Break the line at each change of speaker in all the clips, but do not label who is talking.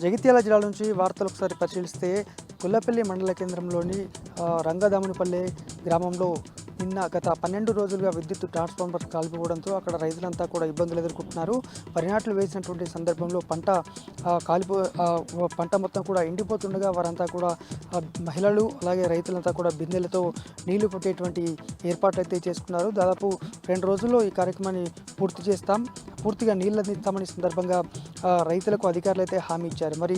జగిత్యాల జిల్లా నుంచి వార్తలు ఒకసారి పరిశీలిస్తే గుల్లపల్లి మండల కేంద్రంలోని రంగదామునిపల్లె గ్రామంలో నిన్న గత 12 రోజులుగా విద్యుత్ ట్రాన్స్ఫార్మర్ కాలిపోవడంతో అక్కడ రైతులంతా కూడా ఇబ్బందులు ఎదుర్కొంటున్నారు. వరి నాట్లు వేసినటువంటి సందర్భంలో పంట మొత్తం కూడా ఎండిపోతుండగా వారంతా కూడా మహిళలు అలాగే రైతులంతా కూడా బిందెలతో నీళ్లు పట్టేటువంటి ఏర్పాట్లు అయితే చేసుకున్నారు. దాదాపు 2 రోజుల్లో ఈ కార్యక్రమాన్ని పూర్తిగా నీళ్ళు అందిస్తామని సందర్భంగా రైతులకు అధికారులు అయితే హామీ ఇచ్చారు. మరి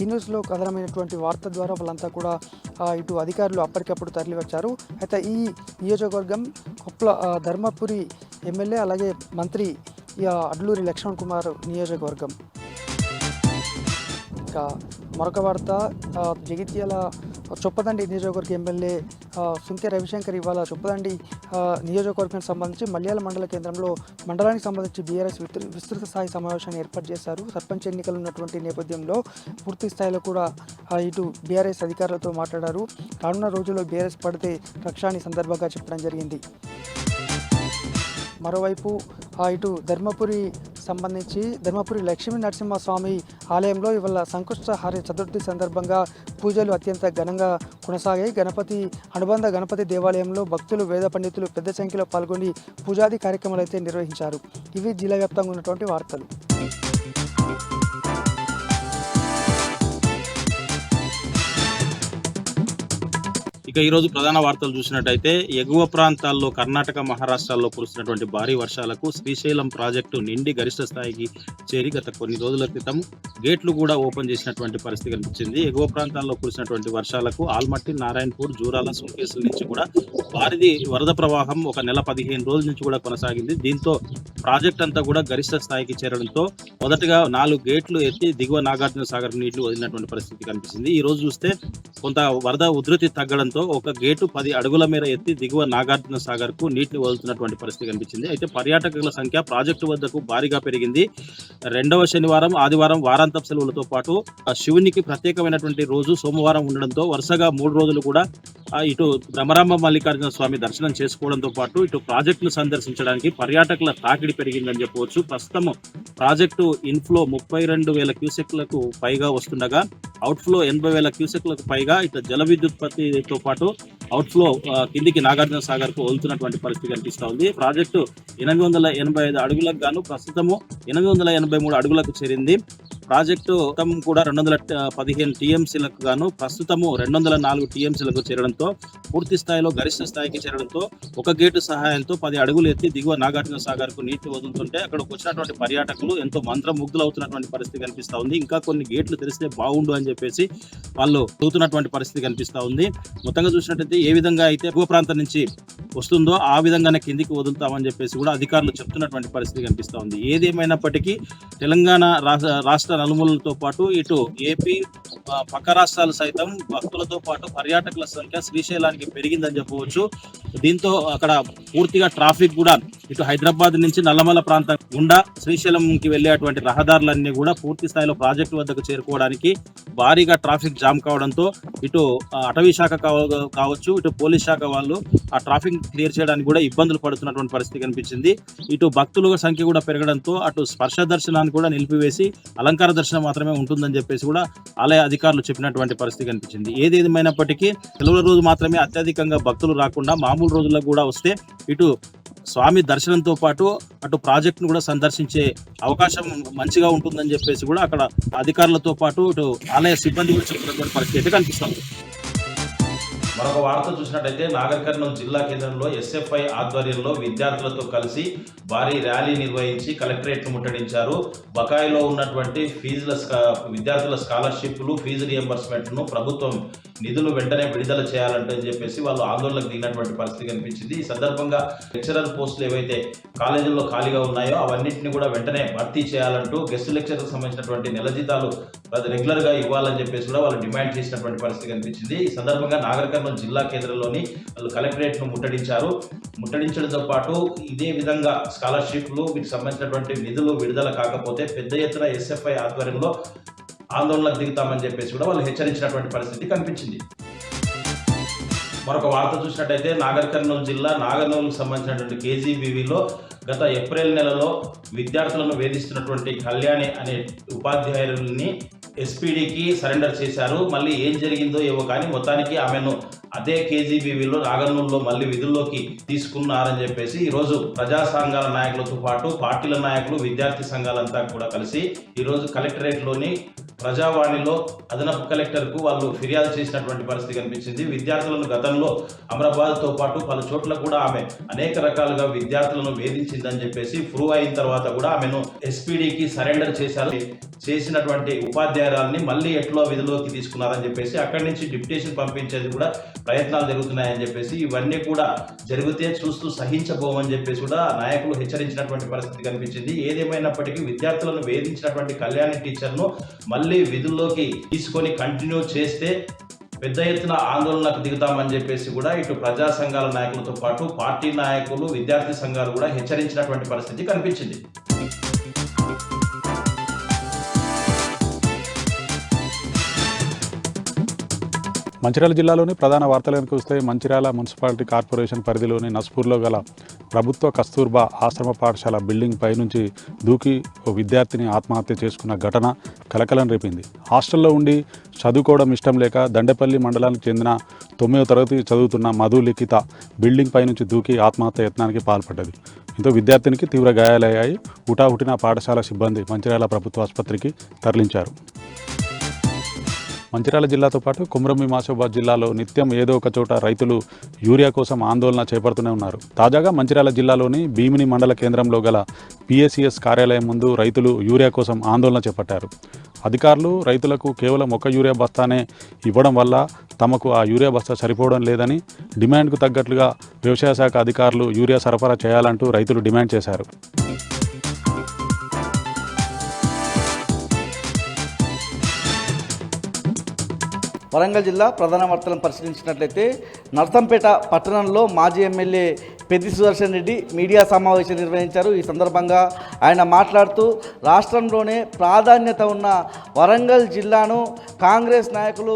న్యూస్లో కథనమైనటువంటి వార్త ద్వారా వాళ్ళంతా కూడా ఇటు అధికారులు అప్పటికప్పుడు తరలి వచ్చారు. అయితే ఈ నియోజకవర్గం ధర్మపురి ఎమ్మెల్యే అలాగే మంత్రి అడ్లూరి లక్ష్మణ్ కుమార్ నియోజకవర్గం. ఇంకా మరొక వార్త, జగిత్యాల చొప్పదండి నియోజకవర్గ ఎమ్మెల్యే సుంకె రవిశంకర్ ఇవాళ చొప్పదండి నియోజకవర్గానికి సంబంధించి మల్యాల మండల కేంద్రంలో మండలానికి సంబంధించి బీఆర్ఎస్ విస్తృత స్థాయి సమావేశాన్ని ఏర్పాటు చేశారు. సర్పంచ్ ఎన్నికలు ఉన్నటువంటి నేపథ్యంలో పూర్తి స్థాయిలో కూడా ఇటు బీఆర్ఎస్ అధికారులతో మాట్లాడారు. రానున్న రోజుల్లో బీఆర్ఎస్ పడితే రక్షాని సందర్భంగా చెప్పడం జరిగింది. మరోవైపు ఇటు ధర్మపురి లక్ష్మీ నరసింహస్వామి ఆలయంలో ఇవాళ సంకష్టహార చతుర్థి సందర్భంగా పూజలు అత్యంత ఘనంగా కొనసాగాయి. అనుబంధ గణపతి దేవాలయంలో భక్తులు వేద పండితులు పెద్ద సంఖ్యలో పాల్గొని పూజాది కార్యక్రమాలు అయితే నిర్వహించారు. ఇవి జిల్లా వ్యాప్తంగా ఉన్నటువంటి వార్తలు.
ఇక ఈరోజు ప్రధాన వార్తలు చూసినట్టయితే ఎగువ ప్రాంతాల్లో కర్ణాటక మహారాష్ట్రాల్లో కురుస్తున్నటువంటి భారీ వర్షాలకు శ్రీశైలం ప్రాజెక్టు నిండి గరిష్ట స్థాయికి చేరి గత కొన్ని రోజుల క్రితం గేట్లు కూడా ఓపెన్ చేసినటువంటి పరిస్థితి కనిపించింది. ఎగువ ప్రాంతాల్లో కురిసినటువంటి వర్షాలకు ఆల్మట్టి, నారాయణపూర్, జూరాల, సుంకేసుల నుంచి కూడా భారీ వరద ప్రవాహం ఒక నెల 15 రోజుల నుంచి కూడా కొనసాగింది. దీంతో ప్రాజెక్ట్ అంతా కూడా గరిష్ట స్థాయికి చేరడంతో మొదటగా 4 గేట్లు ఎత్తి దిగువ నాగార్జున సాగర్ నీళ్లు వదిలినటువంటి పరిస్థితి కనిపిస్తుంది. ఈ రోజు చూస్తే కొంత వరద ఉధృతి తగ్గడంతో ఒక గేటు 10 అడుగుల మేర ఎత్తి దిగువ నాగార్జున సాగర్ కు నీటిని వదులుతున్నటువంటి పరిస్థితి కనిపించింది. అయితే పర్యాటకుల సంఖ్య ప్రాజెక్టు వద్దకు భారీగా పెరిగింది. 2వ శనివారం, ఆదివారం వారాంతపు సెలవులతో పాటు శివునికి ప్రత్యేకమైనటువంటి రోజు సోమవారం ఉండడంతో వరుసగా 3 రోజులు కూడా ఇటు భ్రమరాంబ మల్లికార్జున స్వామి దర్శనం చేసుకోవడంతో పాటు ఇటు ప్రాజెక్టును సందర్శించడానికి పర్యాటకుల తాకిడి పెరిగిందని చెప్పవచ్చు. ప్రస్తుతం ప్రాజెక్టు ఇన్ఫ్లో 32,000 క్యూసెక్లకు పైగా వస్తుండగా అవుట్ఫ్లో 80,000 క్యూసెక్లకు పైగా ఇటు జల విద్యుత్పత్తితో పాటు అవుట్ఫ్లో కిందికి నాగార్జున సాగర్ కు వదులుతున్నటువంటి పరిస్థితి కనిపిస్తూ ఉంది. ప్రాజెక్టు 885 అడుగులకు గాను ప్రస్తుతము 883 అడుగులకు చేరింది. ప్రాజెక్టు మొత్తం కూడా 215 టీఎంసీలకు గాను ప్రస్తుతము 204 టీఎంసీలకు చేరడంతో పూర్తి స్థాయిలో గరిష్ట స్థాయికి చేరడంతో ఒక గేటు సహాయంతో 10 అడుగులు ఎత్తి దిగువ నాగార్జున సాగర్ కు నీటి వదులుతుంటే అక్కడికి వచ్చినటువంటి పర్యాటకులు ఎంతో మంత్రముగ్ధులవుతున్నటువంటి పరిస్థితి కనిపిస్తూ ఉంది. ఇంకా కొన్ని గేట్లు తెరిస్తే బాగుండు అని చెప్పేసి వాళ్ళు చూస్తున్నటువంటి పరిస్థితి కనిపిస్తూ ఉంది. మొత్తంగా చూసినట్టయితే ఏ విధంగా అయితే ఎగువ ప్రాంతం నుంచి వస్తుందో ఆ విధంగానే కిందికి వదులుతామని చెప్పేసి కూడా అధికారులు చెప్తున్నటువంటి పరిస్థితి కనిపిస్తూ ఉంది. ఏదేమైనప్పటికీ తెలంగాణ రాష్ట్ర నలుమూలలతో పాటు ఇటు ఏపీ పక్క రాష్ట్రాలు సైతం భక్తులతో పాటు పర్యాటకుల సంఖ్య శ్రీశైలానికి పెరిగిందని చెప్పవచ్చు. దీంతో అక్కడ పూర్తిగా ట్రాఫిక్ కూడా ఇటు హైదరాబాద్ నుంచి నల్లమల ప్రాంతం గుండా శ్రీశైలంకి వెళ్ళేటువంటి రహదారులన్నీ కూడా పూర్తి స్థాయిలో ప్రాజెక్టు వద్దకు చేరుకోవడానికి భారీగా ట్రాఫిక్ జామ్ కావడంతో ఇటు అటవీ శాఖ కావచ్చు, ఇటు పోలీస్ శాఖ వాళ్ళు ఆ ట్రాఫిక్ క్లియర్ చేయడానికి కూడా ఇబ్బందులు పడుతున్నటువంటి పరిస్థితి కనిపించింది. ఇటు భక్తుల సంఖ్య కూడా పెరగడంతో అటు స్పర్శ దర్శనాన్ని కూడా నిలిపివేసి అలంకార దర్శనం మాత్రమే ఉంటుందని చెప్పేసి కూడా ఆలయ అధికారులు చెప్పినటువంటి పరిస్థితి కనిపించింది. ఏదేమైనప్పటికీ సెలవుల రోజు మాత్రమే అత్యధికంగా భక్తులు రాకుండా మామూలు రోజుల్లో కూడా వస్తే ఇటు స్వామి దర్శనంతో పాటు అటు ప్రాజెక్టును కూడా సందర్శించే అవకాశం మంచిగా ఉంటుందని చెప్పేసి కూడా అక్కడ అధికారులతో పాటు ఇటు ఆలయ సిబ్బంది కూడా చెప్పినటువంటి పరిస్థితి కనిపిస్తుంది. మరొక వార్త చూసినట్టయితే నాగర్ కర్నూలు జిల్లా కేంద్రంలో ఎస్ఎఫ్ఐ ఆధ్వర్యంలో విద్యార్థులతో కలిసి భారీ ర్యాలీ నిర్వహించి కలెక్టరేట్ను ముట్టడించారు. బకాయిలో ఉన్నటువంటి విద్యార్థుల స్కాలర్షిప్లు, ఫీజు రియంబర్స్మెంట్ను ప్రభుత్వం నిధులు వెంటనే విడుదల చేయాలంటే చెప్పేసి వాళ్ళు ఆందోళనకు దిగినటువంటి పరిస్థితి కనిపించింది. ఈ సందర్భంగా లెక్చరర్ పోస్టులు ఏవైతే కాలేజీల్లో ఖాళీగా ఉన్నాయో అవన్నింటినీ కూడా వెంటనే భర్తీ చేయాలంటూ గెస్ట్ లెక్చర్లకు సంబంధించినటువంటి నెల జీతాలు రెగ్యులర్గా ఇవ్వాలని చెప్పేసి కూడా వాళ్ళు డిమాండ్ చేసినటువంటి పరిస్థితి కనిపించింది. ఈ సందర్భంగా నాగర్ కర్నూలు జిల్లా కేంద్రంలోని వాళ్ళు కలెక్టరేట్ను ముట్టడించడంతో పాటు ఇదే విధంగా స్కాలర్షిప్లు వీటికి సంబంధించినటువంటి నిధులు విడుదల కాకపోతే పెద్ద ఎత్తున ఎస్ఎఫ్ఐ ఆధ్వర్యంలో ఆందోళనకు దిగుతామని చెప్పేసి కూడా వాళ్ళు హెచ్చరించినటువంటి పరిస్థితి కనిపించింది. మరొక వార్త చూసినట్టయితే నాగర్ కర్నూలు జిల్లా నాగర్నూలుకు సంబంధించినటువంటి కేజీబీవీలో గత ఏప్రిల్ నెలలో విద్యార్థులను వేధిస్తున్నటువంటి కళ్యాణి అనే ఉపాధ్యాయుల్ని ఎస్పీడీకి సరెండర్ చేశారు. మళ్ళీ ఏం జరిగిందో ఏవో కానీ మొత్తానికి ఆమెను అదే కేజీబీవీలో నాగర్నూలులో మళ్ళీ విధుల్లోకి తీసుకున్నారని చెప్పేసి ఈరోజు ప్రజా సంఘాల నాయకులతో పాటు పార్టీల నాయకులు, విద్యార్థి సంఘాలంతా కూడా కలిసి ఈరోజు కలెక్టరేట్లోని ప్రజావాణిలో అదనపు కలెక్టర్కు వాళ్ళు ఫిర్యాదు చేసినటువంటి పరిస్థితి కనిపించింది. విద్యార్థులను గతంలో అమరాబాద్తో పాటు పలు చోట్ల కూడా ఆమె అనేక రకాలుగా విద్యార్థులను వేధించిందని చెప్పేసి ప్రూవ్ అయిన తర్వాత కూడా ఆమెను ఎస్పీడీకి సరెండర్ చేశారు. చేసినటువంటి ఉపాధ్యాయురాలని మళ్ళీ ఎట్లో విధుల్లోకి తీసుకున్నారని చెప్పేసి అక్కడి నుంచి డిప్యుటేషన్ పంపించేది కూడా ప్రయత్నాలు జరుగుతున్నాయని చెప్పేసి ఇవన్నీ కూడా జరిగితే చూస్తూ సహించబోమని చెప్పేసి కూడా నాయకులు హెచ్చరించినటువంటి పరిస్థితి కనిపించింది. ఏదేమైనప్పటికీ విద్యార్థులను వేధించినటువంటి కళ్యాణి టీచర్ను మళ్ళీ విధుల్లోకి తీసుకొని కంటిన్యూ చేస్తే పెద్ద ఎత్తున ఆందోళనకు దిగుతామని చెప్పేసి కూడా ఇటు ప్రజా సంఘాల నాయకులతో పాటు పార్టీ నాయకులు, విద్యార్థి సంఘాలు కూడా హెచ్చరించినటువంటి పరిస్థితి కనిపించింది.
మంచిర్యాల జిల్లాలోని ప్రధాన వార్తలకు వస్తే మంచిర్యాల మున్సిపాలిటీ కార్పొరేషన్ పరిధిలోని నస్పూర్లో గల ప్రభుత్వ కస్తూర్బా ఆశ్రమ పాఠశాల బిల్డింగ్ పై నుంచి దూకి ఓ విద్యార్థిని ఆత్మహత్య చేసుకున్న ఘటన కలకలం రేపింది. హాస్టల్లో ఉండి చదువుకోవడం ఇష్టం లేక దండేపల్లి మండలానికి చెందిన 9వ తరగతి చదువుతున్న మధు లిఖిత బిల్డింగ్ పై నుంచి దూకి ఆత్మహత్య యత్నానికి పాల్పడ్డది. దీంతో విద్యార్థినికి తీవ్ర గాయాలయ్యాయి. హుటాహుటిన పాఠశాల సిబ్బంది మంచిర్యాల ప్రభుత్వ ఆసుపత్రికి తరలించారు. మంచిర్యాల జిల్లాతో పాటు కుమ్రంభీం ఆసిఫాబాద్ జిల్లాలో నిత్యం ఏదో ఒక చోట రైతులు యూరియా కోసం ఆందోళన చేపడుతూనే ఉన్నారు. తాజాగా మంచిర్యాల జిల్లాలోని భీమిని మండల కేంద్రంలో గల PACS కార్యాలయం ముందు రైతులు యూరియా కోసం ఆందోళన చేపట్టారు. అధికారులు రైతులకు కేవలం ఒక యూరియా బస్తానే ఇవ్వడం వల్ల తమకు ఆ యూరియా బస్తా సరిపోవడం లేదని, డిమాండ్కు తగ్గట్లుగా వ్యవసాయ శాఖ అధికారులు యూరియా సరఫరా చేయాలంటూ రైతులు డిమాండ్ చేశారు.
వరంగల్ జిల్లా ప్రధాన వార్తలను పరిశీలించినట్లయితే నర్సంపేట పట్టణంలో మాజీ ఎమ్మెల్యే పెద్ది సుదర్శన్ రెడ్డి మీడియా సమావేశం నిర్వహించారు. ఈ సందర్భంగా ఆయన మాట్లాడుతూ రాష్ట్రంలోనే ప్రాధాన్యత ఉన్న వరంగల్ జిల్లాను కాంగ్రెస్ నాయకులు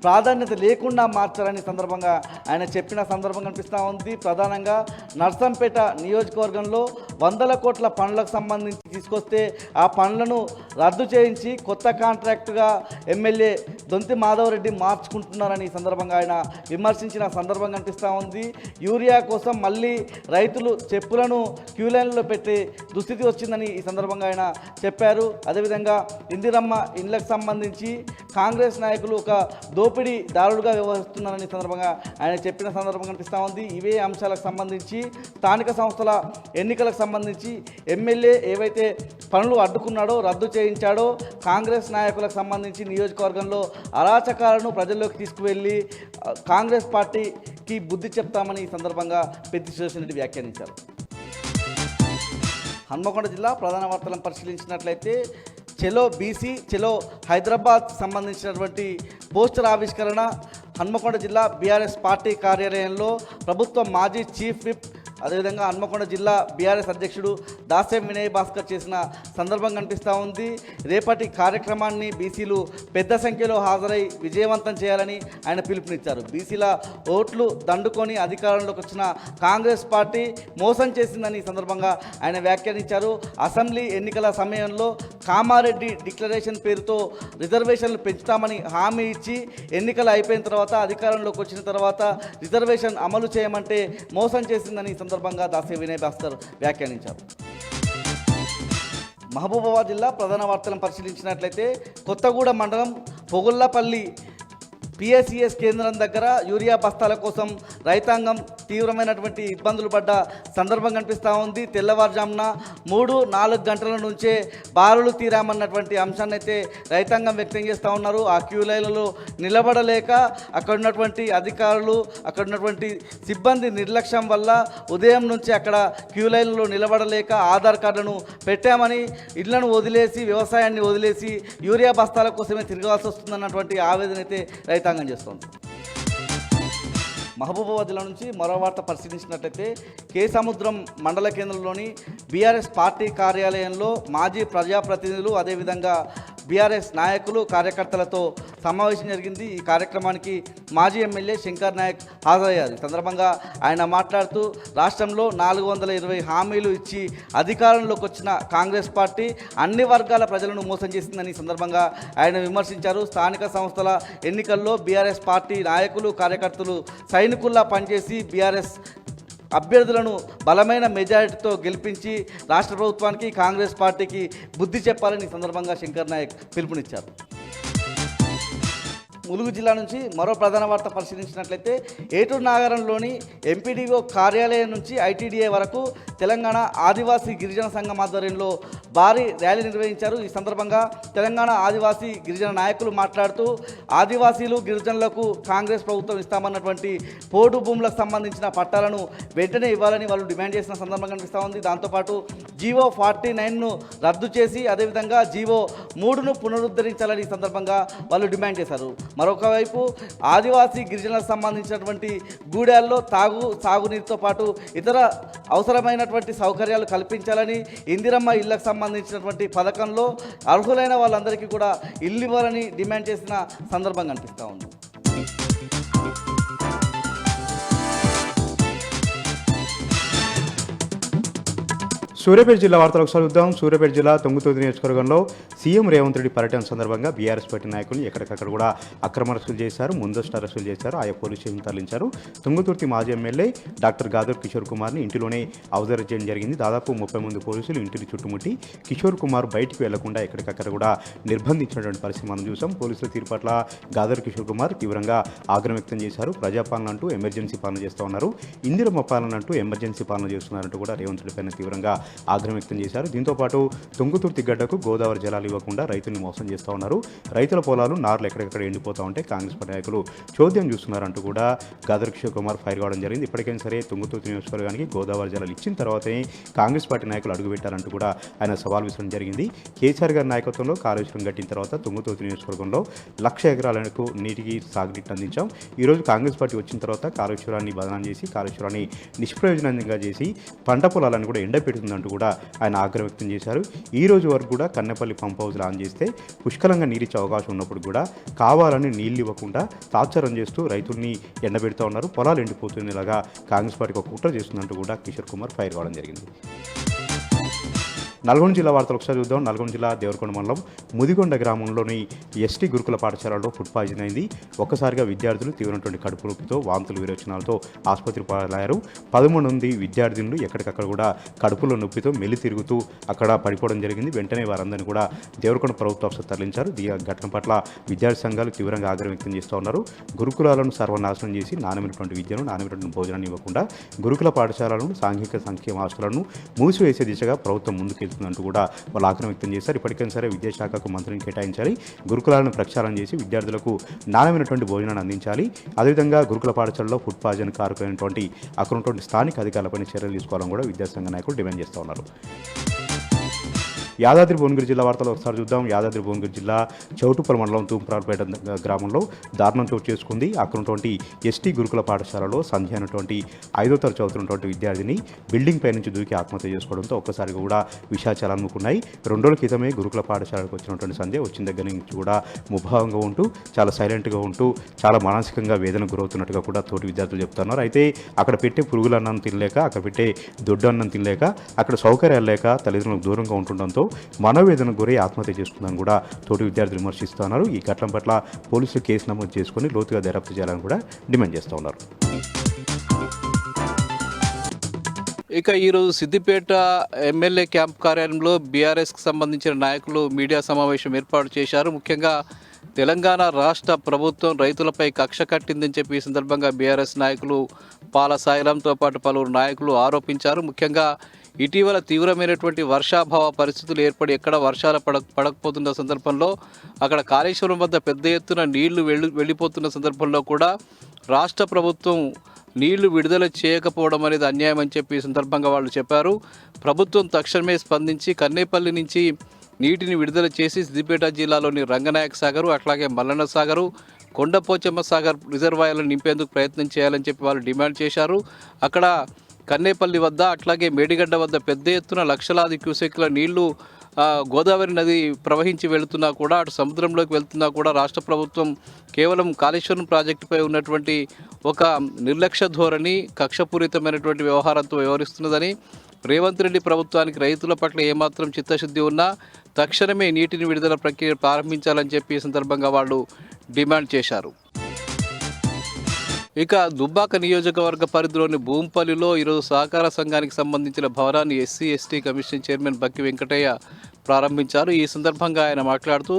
ప్రాధాన్యత లేకుండా మార్చారని సందర్భంగా ఆయన చెప్పిన సందర్భం కనిపిస్తూ ఉంది. ప్రధానంగా నర్సంపేట నియోజకవర్గంలో 100 కోట్ల పనులకు సంబంధించి తీసుకొస్తే ఆ పనులను రద్దు చేయించి కొత్త కాంట్రాక్టుగా ఎమ్మెల్యే దొంతి మాధవరెడ్డి మార్చుకుంటున్నారని ఈ సందర్భంగా ఆయన విమర్శించిన సందర్భం కనిపిస్తూ ఉంది. యూరియా కోసం మళ్ళీ రైతులు చెప్పులను క్యూ లైన్లో పెట్టే దుస్థితి వచ్చిందని ఈ సందర్భంగా ఆయన చెప్పారు. అదేవిధంగా ఇందిరమ్మ ఇండ్లకు సంబంధించి కాంగ్రెస్ నాయకులు ఒక దోపిడీ దారులుగా వ్యవహరిస్తున్నారని సందర్భంగా ఆయన చెప్పిన సందర్భం కనిపిస్తూ ఉంది. ఇవే అంశాలకు సంబంధించి స్థానిక సంస్థల ఎన్నికలకు సంబంధించి ఎమ్మెల్యే ఏవైతే పనులు అడ్డుకున్నాడో, రద్దు చేయించాడో, కాంగ్రెస్ నాయకులకు సంబంధించి నియోజకవర్గంలో అరాచకాలను ప్రజల్లోకి తీసుకువెళ్ళి కాంగ్రెస్ పార్టీకి బుద్ధి చెప్తామని ఈ సందర్భంగా పెద్ది సుదర్శన్ రెడ్డి వ్యాఖ్యానించారు. హన్మకొండ జిల్లా ప్రధాన వార్తలను పరిశీలించినట్లయితే చెలో బీసీ చెలో హైదరాబాద్ సంబంధించినటువంటి పోస్టర్ ఆవిష్కరణ హన్మకొండ జిల్లా బీఆర్ఎస్ పార్టీ కార్యాలయంలో ప్రభుత్వ మాజీ చీఫ్ విప్ అదేవిధంగా హన్మకొండ జిల్లా బీఆర్ఎస్ అధ్యక్షుడు దాసెం వినయ్ భాస్కర్ చేసిన సందర్భం కనిపిస్తూ ఉంది. రేపటి కార్యక్రమాన్ని బీసీలు పెద్ద సంఖ్యలో హాజరై విజయవంతం చేయాలని ఆయన పిలుపునిచ్చారు. బీసీల ఓట్లు దండుకొని అధికారంలోకి వచ్చిన కాంగ్రెస్ పార్టీ మోసం చేసిందని ఈ సందర్భంగా ఆయన వ్యాఖ్యానించారు. అసెంబ్లీ ఎన్నికల సమయంలో కామారెడ్డి డిక్లరేషన్ పేరుతో రిజర్వేషన్లు పెంచుతామని హామీ ఇచ్చి ఎన్నికలు అయిపోయిన తర్వాత అధికారంలోకి వచ్చిన తర్వాత రిజర్వేషన్ అమలు చేయమంటే మోసం చేసిందని సందర్భంగా దాసెం వినయ్ భాస్కర్ వ్యాఖ్యానించారు. మహబూబాబాద్ జిల్లా ప్రధాన వార్తలను పరిశీలించినట్లయితే కొత్తగూడెం మండలం పొగుళ్లపల్లి PACS కేంద్రం దగ్గర యూరియా బస్తాల కోసం రైతాంగం తీవ్రమైనటువంటి ఇబ్బందులు పడ్డ సందర్భం కనిపిస్తూ ఉంది. తెల్లవారుజామున 3-4 గంటల నుంచే బారులు తీరామన్నటువంటి అంశాన్ని అయితే రైతాంగం వ్యక్తం చేస్తూ ఉన్నారు. ఆ క్యూ లైన్లలో నిలబడలేక అక్కడ ఉన్నటువంటి అధికారులు, అక్కడ ఉన్నటువంటి సిబ్బంది నిర్లక్ష్యం వల్ల ఉదయం నుంచి అక్కడ క్యూ లైన్లలో నిలబడలేక ఆధార్ కార్డులను పెట్టామని ఇళ్లను వదిలేసి, వ్యవసాయాన్ని వదిలేసి యూరియా బస్తాల కోసమే తిరగాల్సి వస్తుందన్నటువంటి ఆవేదన అయితే రైతాంగం చేస్తోంది. మహబూబాబాద్ జిల్లా నుంచి మరో వార్త పరిశీలించినట్లయితే కేసముద్రం మండల కేంద్రంలోని బీఆర్ఎస్ పార్టీ కార్యాలయంలో మాజీ ప్రజాప్రతినిధులు అదేవిధంగా బీఆర్ఎస్ నాయకులు కార్యకర్తలతో సమావేశం జరిగింది. ఈ కార్యక్రమానికి మాజీ ఎమ్మెల్యే శంకర్ నాయక్ హాజరయ్యారు. ఈ సందర్భంగా ఆయన మాట్లాడుతూ రాష్ట్రంలో 420 హామీలు ఇచ్చి అధికారంలోకి వచ్చిన కాంగ్రెస్ పార్టీ అన్ని వర్గాల ప్రజలను మోసం చేసిందని ఈ సందర్భంగా ఆయన విమర్శించారు. స్థానిక సంస్థల ఎన్నికల్లో బీఆర్ఎస్ పార్టీ నాయకులు కార్యకర్తలు సైనికుల్లా పనిచేసి బీఆర్ఎస్ అభ్యర్థులను బలమైన మెజారిటీతో గెలిపించి రాష్ట్ర ప్రభుత్వానికి కాంగ్రెస్ పార్టీకి బుద్ధి చెప్పాలని ఈ సందర్భంగా శంకర్ నాయక్ పిలుపునిచ్చారు. ములుగు జిల్లా నుంచి మరో ప్రధాన వార్త పరిశీలించినట్లయితే ఏటూరు నగరంలోని ఎంపీడీఓ కార్యాలయం నుంచి ఐటీడీఏ వరకు తెలంగాణ ఆదివాసీ గిరిజన సంఘం ఆధ్వర్యంలో భారీ ర్యాలీ నిర్వహించారు. ఈ సందర్భంగా తెలంగాణ ఆదివాసీ గిరిజన నాయకులు మాట్లాడుతూ ఆదివాసీలు గిరిజనులకు కాంగ్రెస్ ప్రభుత్వం ఇస్తామన్నటువంటి పోడు భూములకు సంబంధించిన పట్టాలను వెంటనే ఇవ్వాలని వాళ్ళు డిమాండ్ చేసిన సందర్భం కనిపిస్తూ ఉంది. దాంతోపాటు జీవో 49ను రద్దు చేసి అదేవిధంగా జీవో 3ను పునరుద్ధరించాలని ఈ సందర్భంగా వాళ్ళు డిమాండ్ చేశారు. మరొకవైపు ఆదివాసీ గిరిజనులకు సంబంధించినటువంటి గూడాల్లో సాగునీరుతో పాటు ఇతర అవసరమైనటువంటి సౌకర్యాలు కల్పించాలని, ఇందిరమ్మ ఇళ్లకు సంబంధించినటువంటి పథకంలో అర్హులైన వాళ్ళందరికీ కూడా ఇల్లు ఇవ్వాలని డిమాండ్ చేసిన సందర్భం కనిపిస్తూ ఉంది.
సూర్యాపేట జిల్లా వార్తలు ఒకసారి చూద్దాం. సూర్యాపేట జిల్లా తుంగతుర్తి నియోజకవర్గంలో సీఎం రేవంత్ రెడ్డి పర్యటన సందర్భంగా బీఆర్ఎస్ పార్టీ నాయకులు ఎక్కడికక్కడ కూడా అక్రమ అరెస్టులు చేశారు, ముందస్తు అరెస్టులు చేశారు, ఆయా పోలీస్ స్టేషన్ తరలించారు. తుంగతుర్తి మాజీ ఎమ్మెల్యే డాక్టర్ గాదర్ కిషోర్ కుమార్ని ఇంటిలోనే అబ్జర్వ్ చేయడం జరిగింది. దాదాపు 30 మంది పోలీసులు ఇంటిని చుట్టుముట్టి కిషోర్ కుమార్ బయటికి వెళ్లకుండా ఎక్కడికక్కడ కూడా నిర్బంధించినటువంటి పరిస్థితి మనం చూసాం. పోలీసుల తీరు పట్ల గాదర్ కిషోర్ కుమార్ తీవ్రంగా ఆగ్రహం వ్యక్తం చేశారు. ప్రజాపాలన అంటూ ఎమర్జెన్సీ పాలన చేస్తూ ఉన్నారు, ఇందిరమ్మ పాలన అంటూ ఎమర్జెన్సీ పాలన చేస్తున్నారంటూ కూడా రేవంత్ రెడ్డి పైన తీవ్రంగా ఆగ్రహం వ్యక్తం చేశారు. దీంతోపాటు తుంగతుర్తి గడ్డకు గోదావరి జలాలు ఇవ్వకుండా రైతుల్ని మోసం చేస్తూ ఉన్నారు, రైతుల పొలాలు నార్లు ఎక్కడెక్కడ ఎండిపోతూ ఉంటే కాంగ్రెస్ పార్టీ నాయకులు చోద్యం చూస్తున్నారంటూ కూడా గాదర్ కిషోర్ కుమార్ ఫైర్ కావడం జరిగింది. ఇప్పటికైనా సరే తుంగతుర్తి నియోజకవర్గానికి గోదావరి జలాలు ఇచ్చిన తర్వాతనే కాంగ్రెస్ పార్టీ నాయకులు అడుగుపెట్టారంటూ కూడా ఆయన సవాల్ విసరడం జరిగింది. కేసీఆర్ గారి నాయకత్వంలో కాళేశ్వరం కట్టిన తర్వాత తుంగతుర్తి నియోజకవర్గంలో 1,00,000 ఎకరాలకు నీటికి సాగునీటిని అందించాం. ఈరోజు కాంగ్రెస్ పార్టీ వచ్చిన తర్వాత కాళేశ్వరాన్ని బదనాం చేసి కాళేశ్వరాన్ని నిష్ప్రయోజనంగా చేసి పంట పొలాలను కూడా ఎండపెడుతుందంటూ కూడా ఆయన ఆగ్రహం వ్యక్తం చేశారు. ఈ రోజు వరకు కూడా కన్నెపల్లి పంప్ హౌస్లు ఆన్ చేస్తే పుష్కలంగా నీరిచ్చే అవకాశం ఉన్నప్పుడు కూడా కావాలని నీళ్లు ఇవ్వకుండా తాత్సారం చేస్తూ రైతుల్ని ఎండబెడుతూ ఉన్నారు, పొలాలు ఎండిపోతుండేలాగా కాంగ్రెస్ పార్టీకి ఒక కుట్ర చేస్తుందంటూ కూడా కిషోర్ కుమార్ ఫైర్ కావడం జరిగింది. నల్గొండ జిల్లా వార్తలు ఒకసారి చూద్దాం. నల్గొండ జిల్లా దేవరకొండ మండలం ముదిగొండ గ్రామంలోని ఎస్టీ గురుకుల పాఠశాలలో ఫుడ్ పాయిజన్ అయింది. ఒక్కసారిగా విద్యార్థులు తీవ్రమైనటువంటి కడుపు నొప్పితో వాంతులు విరోచనాలతో ఆసుపత్రి పాలయ్యారు. 13 మంది విద్యార్థులు ఎక్కడికక్కడ కూడా కడుపులో నొప్పితో మెల్లి తిరుగుతూ అక్కడ పడిపోవడం జరిగింది. వెంటనే వారందరినీ కూడా దేవరకొండ ప్రభుత్వ ఆసుపత్రి తరలించారు. ఈ ఘటన పట్ల విద్యార్థి సంఘాలు తీవ్రంగా ఆగ్రహం వ్యక్తం చేస్తూ ఉన్నారు. గురుకులాలను సర్వనాశనం చేసి నాణ్యమైనటువంటి విద్యను నాణ్యమైనటువంటి భోజనాన్ని ఇవ్వకుండా గురుకుల పాఠశాలను, సాంఘిక సంక్షేమ ఆస్తులను మూసివేసే దిశగా ప్రభుత్వం ముందుకెళ్తుందంటూ కూడా వాళ్ళు ఆగ్రహం వ్యక్తం చేశారు. ఇప్పటికైనా సరే విద్యాశాఖకు మంత్రిని కేటాయించాలి, గురుకులాలను ప్రక్షాళన చేసి విద్యార్థులకు నాణ్యమైనటువంటి భోజనాన్ని అందించాలి. అదేవిధంగా గురుకుల పాఠశాలలో ఫుడ్ పాయిజన్ కారకులైనటువంటి అక్కడ ఉన్నటువంటి స్థానిక అధికారులపై చర్యలు తీసుకోవాలని కూడా విద్యాసంఘ నాయకులు డిమాండ్ చేస్తూ ఉన్నారు. యాదాద్రి భువనగిరి జిల్లా వార్తలు ఒకసారి చూద్దాం. యాదాద్రి భువనగిరి జిల్లా చౌటుపల్లి మండలం తూంప్రాలపేట గ్రామంలో దారుణం చోటు చేసుకుంది. అక్కడ ఉన్నటువంటి ఎస్టీ గురుకుల పాఠశాలలో సంధ్య అయినటువంటి 5వ తరగతి చదువుతున్నటువంటి విద్యార్థిని బిల్డింగ్ పై నుంచి దూకి ఆత్మహత్య చేసుకోవడంతో ఒక్కసారిగా కూడా విషాచాలు అమ్ముకున్నాయి. 2 రోజుల క్రితమే గురుకుల పాఠశాలకు వచ్చినటువంటి సంధ్య వచ్చిన దగ్గర నుంచి కూడా ముభావంగా ఉంటూ చాలా సైలెంట్గా ఉంటూ చాలా మానసికంగా వేదనకు గురవుతున్నట్టుగా కూడా తోటి విద్యార్థులు చెప్తున్నారు. అయితే అక్కడ పెట్టే పురుగుల అన్నం తినలేక, అక్కడ పెట్టే దొడ్డు అన్నం తినలేక, అక్కడ సౌకర్యాలు లేక తల్లిదండ్రులకు దూరంగా ఉంటుండడంతో మనోవేదనకు గురై ఆత్మహత్య చేసుకుందని కూడా తోటి విద్యార్థులు విమర్శిస్తున్నారు. ఈ ఘటన పట్ల పోలీసులు కేసు నమోదు చేసుకుని లోతుగా దర్యాప్తు చేయాలని కూడా డిమాండ్ చేస్తూ ఉన్నారు.
ఇక ఈరోజు సిద్దిపేట ఎమ్మెల్యే క్యాంప్ కార్యాలయంలో బీఆర్ఎస్కి సంబంధించిన నాయకులు మీడియా సమావేశం ఏర్పాటు చేశారు. ముఖ్యంగా తెలంగాణ రాష్ట్ర ప్రభుత్వం రైతులపై కక్ష కట్టిందని చెప్పి ఈ సందర్భంగా బీఆర్ఎస్ నాయకులు పాల సాయిరాంతో పాటు పలువురు నాయకులు ఆరోపించారు. ముఖ్యంగా ఇటీవల తీవ్రమైనటువంటి వర్షాభావ పరిస్థితులు ఏర్పడి ఎక్కడ వర్షాలు పడకపోతున్న సందర్భంలో అక్కడ కాళేశ్వరం వద్ద పెద్ద ఎత్తున నీళ్లు వెళ్ళిపోతున్న సందర్భంలో కూడా రాష్ట్ర ప్రభుత్వం నీళ్లు విడుదల చేయకపోవడం అనేది అన్యాయం అని చెప్పి ఈ సందర్భంగా వాళ్ళు చెప్పారు. ప్రభుత్వం తక్షణమే స్పందించి కన్నేపల్లి నుంచి నీటిని విడుదల చేసి సిద్దిపేట జిల్లాలోని రంగనాయక సాగరు, అట్లాగే మల్లన్న సాగరు, కొండపోచమ్మ సాగర్ రిజర్వాయర్లను నింపేందుకు ప్రయత్నం చేయాలని చెప్పి వాళ్ళు డిమాండ్ చేశారు. అక్కడ కన్నేపల్లి వద్ద అట్లాగే మేడిగడ్డ వద్ద పెద్ద ఎత్తున లక్షలాది క్యూసెక్ల నీళ్లు గోదావరి నది ప్రవహించి వెళుతున్నా కూడా అటు సముద్రంలోకి వెళ్తున్నా కూడా రాష్ట్ర ప్రభుత్వం కేవలం కాళేశ్వరం ప్రాజెక్టుపై ఉన్నటువంటి ఒక నిర్లక్ష్య ధోరణి, కక్షపూరితమైనటువంటి వ్యవహారంతో వ్యవహరిస్తున్నదని, రేవంత్ రెడ్డి ప్రభుత్వానికి రైతుల పట్ల ఏమాత్రం చిత్తశుద్ధి ఉన్నా తక్షణమే నీటిని విడుదల ప్రక్రియ ప్రారంభించాలని చెప్పి ఈ సందర్భంగా వాళ్ళు డిమాండ్ చేశారు. ఇక దుబ్బాక నియోజకవర్గ పరిధిలోని భూంపల్లిలో ఈరోజు సహకార సంఘానికి సంబంధించిన భవనాన్ని ఎస్సీ ఎస్టీ కమిషన్ చైర్మన్ బక్కి వెంకటయ్య ప్రారంభించారు. ఈ సందర్భంగా ఆయన మాట్లాడుతూ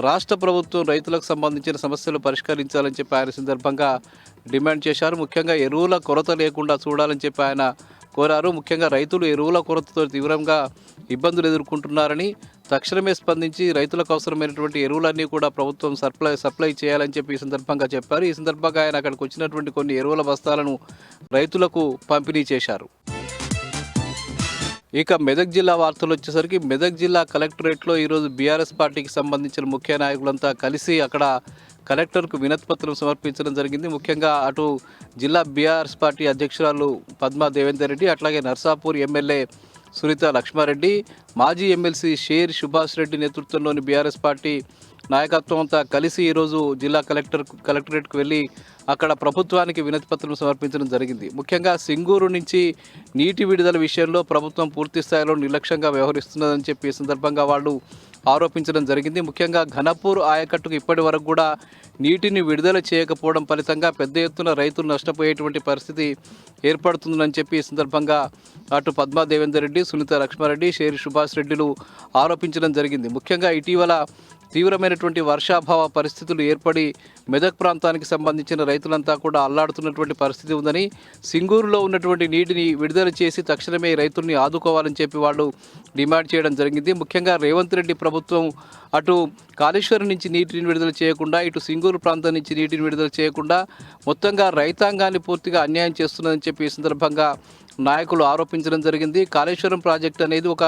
రాష్ట్ర ప్రభుత్వం రైతులకు సంబంధించిన సమస్యలు పరిష్కరించాలని చెప్పి ఆయన సందర్భంగా డిమాండ్ చేశారు. ముఖ్యంగా ఎరువుల కొరత లేకుండా చూడాలని చెప్పి ఆయన కోరారు. ముఖ్యంగా రైతులు ఎరువుల కొరతతో తీవ్రంగా ఇబ్బందులు ఎదుర్కొంటున్నారని, తక్షణమే స్పందించి రైతులకు అవసరమైనటువంటి ఎరువులన్నీ కూడా ప్రభుత్వం సప్లై చేయాలని చెప్పి ఈ సందర్భంగా చెప్పారు. ఈ సందర్భంగా ఆయన అక్కడికి వచ్చినటువంటి కొన్ని ఎరువుల బస్తాలను రైతులకు పంపిణీ చేశారు. ఇక మెదక్ జిల్లా వార్తలు వచ్చేసరికి మెదక్ జిల్లా కలెక్టరేట్లో ఈరోజు బీఆర్ఎస్ పార్టీకి సంబంధించిన ముఖ్య నాయకులంతా కలిసి అక్కడ కలెక్టర్కు వినతిపత్రం సమర్పించడం జరిగింది. ముఖ్యంగా అటు జిల్లా బీఆర్ఎస్ పార్టీ అధ్యక్షురాలు పద్మా దేవేందర్ రెడ్డి, అట్లాగే నర్సాపూర్ ఎమ్మెల్యే సునీత లక్ష్మారెడ్డి, మాజీ ఎమ్మెల్సీ షేర్ సుభాష్ రెడ్డి నేతృత్వంలోని బీఆర్ఎస్ పార్టీ నాయకత్వం అంతా కలిసి ఈరోజు జిల్లా కలెక్టరేట్కు వెళ్ళి అక్కడ ప్రభుత్వానికి వినతిపత్రం సమర్పించడం జరిగింది. ముఖ్యంగా సింగూరు నుంచి నీటి విడుదల విషయంలో ప్రభుత్వం పూర్తి స్థాయిలో నిర్లక్ష్యంగా వ్యవహరిస్తున్నదని చెప్పి ఈ సందర్భంగా వాళ్ళు ఆరోపించడం జరిగింది. ముఖ్యంగా ఘనపూర్ ఆయకట్టుకు ఇప్పటి వరకు కూడా నీటిని విడుదల చేయకపోవడం ఫలితంగా పెద్ద ఎత్తున రైతులు నష్టపోయేటువంటి పరిస్థితి ఏర్పడుతుందని చెప్పి ఈ సందర్భంగా అటు పద్మా దేవేందర్ రెడ్డి, సునీత లక్ష్మారెడ్డి, షేరి సుభాష్ రెడ్డిలు ఆరోపించడం జరిగింది. ముఖ్యంగా ఇటీవల తీవ్రమైనటువంటి వర్షాభావ పరిస్థితులు ఏర్పడి మెదక్ ప్రాంతానికి సంబంధించిన రైతులంతా కూడా అల్లాడుతున్నటువంటి పరిస్థితి ఉందని, సింగూరులో ఉన్నటువంటి నీటిని విడుదల చేసి తక్షణమే రైతుల్ని ఆదుకోవాలని చెప్పి వాళ్ళు డిమాండ్ చేయడం జరిగింది. ముఖ్యంగా రేవంత్ రెడ్డి ప్రభుత్వం అటు కాళేశ్వరం నుంచి నీటిని విడుదల చేయకుండా, ఇటు సింగూరు ప్రాంతం నుంచి నీటిని విడుదల చేయకుండా మొత్తంగా రైతాంగాన్ని పూర్తిగా అన్యాయం చేస్తున్నదని చెప్పి ఈ సందర్భంగా నాయకులు ఆరోపించడం జరిగింది. కాళేశ్వరం ప్రాజెక్ట్ అనేది ఒక